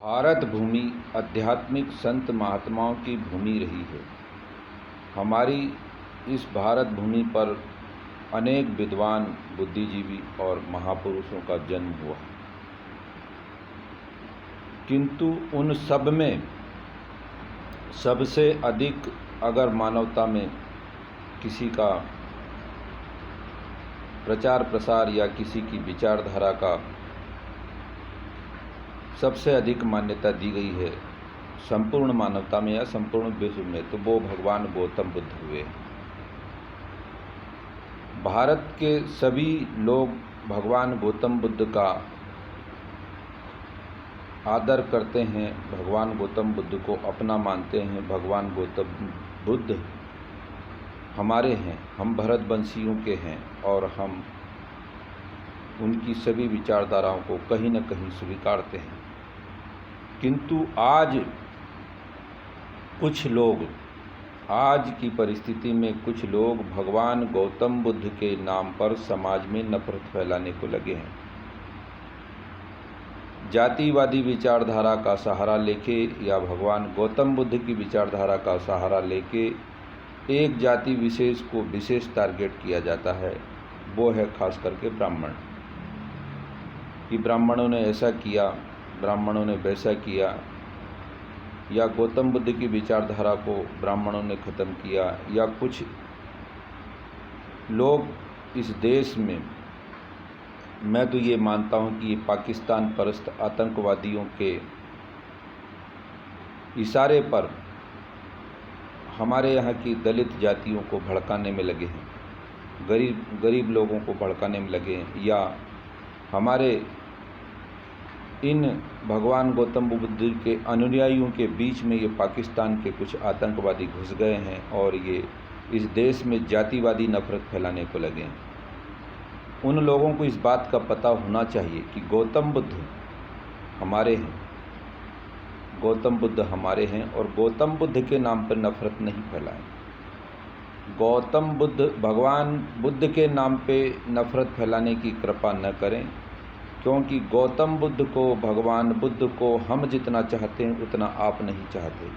भारत भूमि आध्यात्मिक संत महात्माओं की भूमि रही है। हमारी इस भारत भूमि पर अनेक विद्वान, बुद्धिजीवी और महापुरुषों का जन्म हुआ, किंतु उन सब में सबसे अधिक अगर मानवता में किसी का प्रचार प्रसार या किसी की विचारधारा का सबसे अधिक मान्यता दी गई है संपूर्ण मानवता में या संपूर्ण विश्व में, तो वो भगवान गौतम बुद्ध हुए। भारत के सभी लोग भगवान गौतम बुद्ध का आदर करते हैं, भगवान गौतम बुद्ध को अपना मानते हैं। भगवान गौतम बुद्ध हमारे हैं, हम भरतवंशियों के हैं और हम उनकी सभी विचारधाराओं को कहीं न कहीं स्वीकारते हैं। किंतु आज की परिस्थिति में कुछ लोग भगवान गौतम बुद्ध के नाम पर समाज में नफरत फैलाने को लगे हैं। जातिवादी विचारधारा का सहारा लेके या भगवान गौतम बुद्ध की विचारधारा का सहारा लेके एक जाति विशेष को विशेष टारगेट किया जाता है। वो है खास करके ब्राह्मण, कि ब्राह्मणों ने ऐसा किया, ब्राह्मणों ने वैसा किया, या गौतम बुद्ध की विचारधारा को ब्राह्मणों ने ख़त्म किया, या कुछ लोग इस देश में, मैं तो ये मानता हूँ कि ये पाकिस्तान परस्त आतंकवादियों के इशारे पर हमारे यहाँ की दलित जातियों को भड़काने में लगे हैं, गरीब लोगों को भड़काने में लगे हैं, या हमारे इन भगवान गौतम बुद्ध के अनुयायियों के बीच में ये पाकिस्तान के कुछ आतंकवादी घुस गए हैं और ये इस देश में जातिवादी नफरत फैलाने को लगे हैं। उन लोगों को इस बात का पता होना चाहिए कि गौतम बुद्ध हमारे हैं, गौतम बुद्ध हमारे हैं, और गौतम बुद्ध के नाम पर नफरत नहीं फैलाएं। गौतम बुद्ध, भगवान बुद्ध के नाम पे नफरत फैलाने की कृपा न करें, क्योंकि गौतम बुद्ध को, भगवान बुद्ध को हम जितना चाहते हैं उतना आप नहीं चाहते।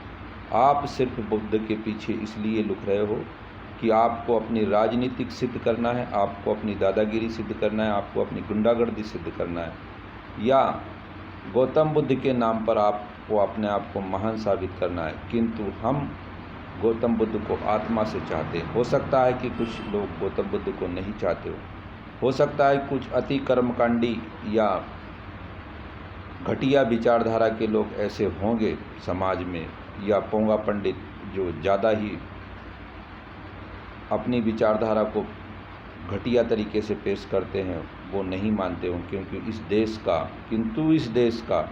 आप सिर्फ बुद्ध के पीछे इसलिए लुक रहे हो कि आपको अपनी राजनीतिक सिद्ध करना है, आपको अपनी दादागिरी सिद्ध करना है, आपको अपनी गुंडागर्दी सिद्ध करना है, या गौतम बुद्ध के नाम पर आपको अपने आप को महान साबित करना है। किंतु हम गौतम बुद्ध को आत्मा से चाहते हैं। हो सकता है कि कुछ लोग गौतम बुद्ध को नहीं चाहते हो सकता है कुछ अति कर्मकांडी या घटिया विचारधारा के लोग ऐसे होंगे समाज में, या पोंगा पंडित जो ज़्यादा ही अपनी विचारधारा को घटिया तरीके से पेश करते हैं, वो नहीं मानते हों, क्योंकि इस देश का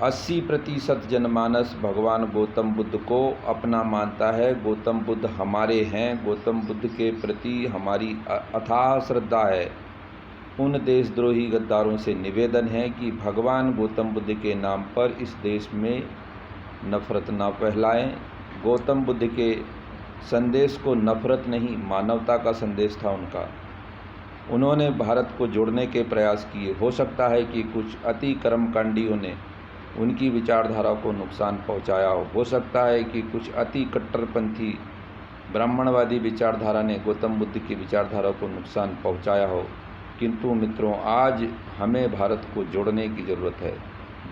80% जनमानस भगवान गौतम बुद्ध को अपना मानता है। गौतम बुद्ध हमारे हैं, गौतम बुद्ध के प्रति हमारी अथाह श्रद्धा है। उन देशद्रोही गद्दारों से निवेदन है कि भगवान गौतम बुद्ध के नाम पर इस देश में नफरत ना फैलाएं। गौतम बुद्ध के संदेश को नफरत नहीं, मानवता का संदेश था उनका। उन्होंने भारत को जोड़ने के प्रयास किए। हो सकता है कि कुछ अति कर्मकांडियों ने उनकी विचारधारा को नुकसान पहुंचाया हो सकता है कि कुछ अति कट्टरपंथी ब्राह्मणवादी विचारधारा ने गौतम बुद्ध की विचारधारा को नुकसान पहुंचाया हो। किंतु मित्रों, आज हमें भारत को जोड़ने की ज़रूरत है।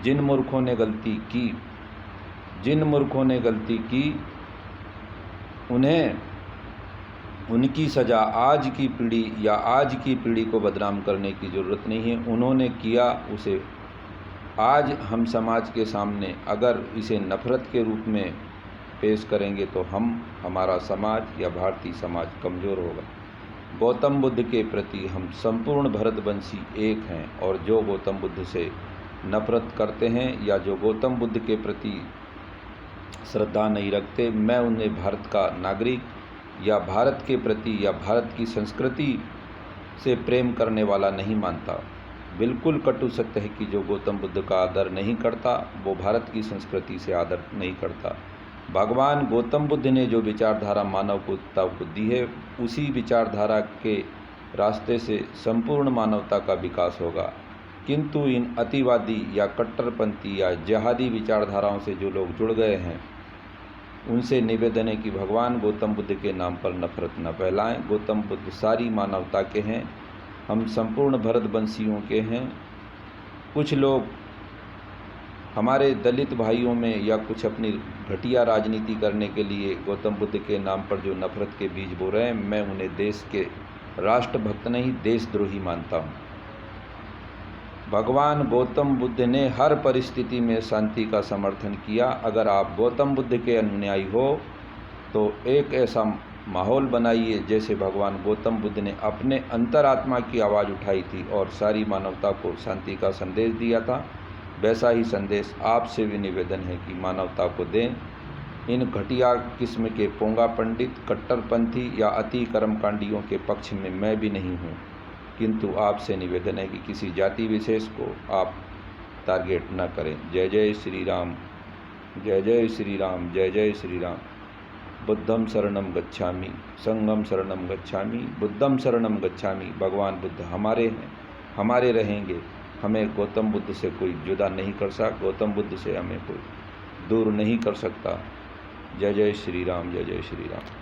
जिन मूर्खों ने गलती की उन्हें उनकी सज़ा आज की पीढ़ी को बदनाम करने की ज़रूरत नहीं है। उन्होंने किया उसे आज हम समाज के सामने अगर इसे नफ़रत के रूप में पेश करेंगे तो हमारा समाज या भारतीय समाज कमज़ोर होगा। गौतम बुद्ध के प्रति हम संपूर्ण भरतवंशी एक हैं, और जो गौतम बुद्ध से नफ़रत करते हैं या जो गौतम बुद्ध के प्रति श्रद्धा नहीं रखते, मैं उन्हें भारत का नागरिक या भारत के प्रति या भारत की संस्कृति से प्रेम करने वाला नहीं मानता। बिल्कुल कटु सत्य है कि जो गौतम बुद्ध का आदर नहीं करता वो भारत की संस्कृति से आदर नहीं करता। भगवान गौतम बुद्ध ने जो विचारधारा मानवता को दी है, उसी विचारधारा के रास्ते से संपूर्ण मानवता का विकास होगा। किंतु इन अतिवादी या कट्टरपंथी या जिहादी विचारधाराओं से जो लोग जुड़ गए हैं, उनसे निवेदन है कि भगवान गौतम बुद्ध के नाम पर नफरत न फैलाएं। गौतम बुद्ध सारी मानवता के हैं, हम संपूर्ण भरतवंशियों के हैं। कुछ लोग हमारे दलित भाइयों में या कुछ अपनी घटिया राजनीति करने के लिए गौतम बुद्ध के नाम पर जो नफरत के बीज बो रहे हैं, मैं उन्हें देश के राष्ट्रभक्त नहीं, देशद्रोही मानता हूँ। भगवान गौतम बुद्ध ने हर परिस्थिति में शांति का समर्थन किया। अगर आप गौतम बुद्ध के अनुयायी हो तो एक ऐसा माहौल बनाइए जैसे भगवान गौतम बुद्ध ने अपने अंतरात्मा की आवाज़ उठाई थी और सारी मानवता को शांति का संदेश दिया था। वैसा ही संदेश आपसे भी निवेदन है कि मानवता को दें। इन घटिया किस्म के पोंगा पंडित, कट्टरपंथी या अति कर्मकांडियों के पक्ष में मैं भी नहीं हूँ, किंतु आपसे निवेदन है कि किसी जाति विशेष को आप टारगेट न करें। जय जय श्री राम, जय जय श्री राम, जय जय श्री राम। बुद्धम शरणम गच्छामि, संघम शरणम गच्छामि, बुद्धम शरणम गच्छामि। भगवान बुद्ध हमारे हैं, हमारे रहेंगे। हमें गौतम बुद्ध से कोई जुदा नहीं कर सकता, गौतम बुद्ध से हमें कोई दूर नहीं कर सकता। जय जय श्री राम, जय जय श्री राम।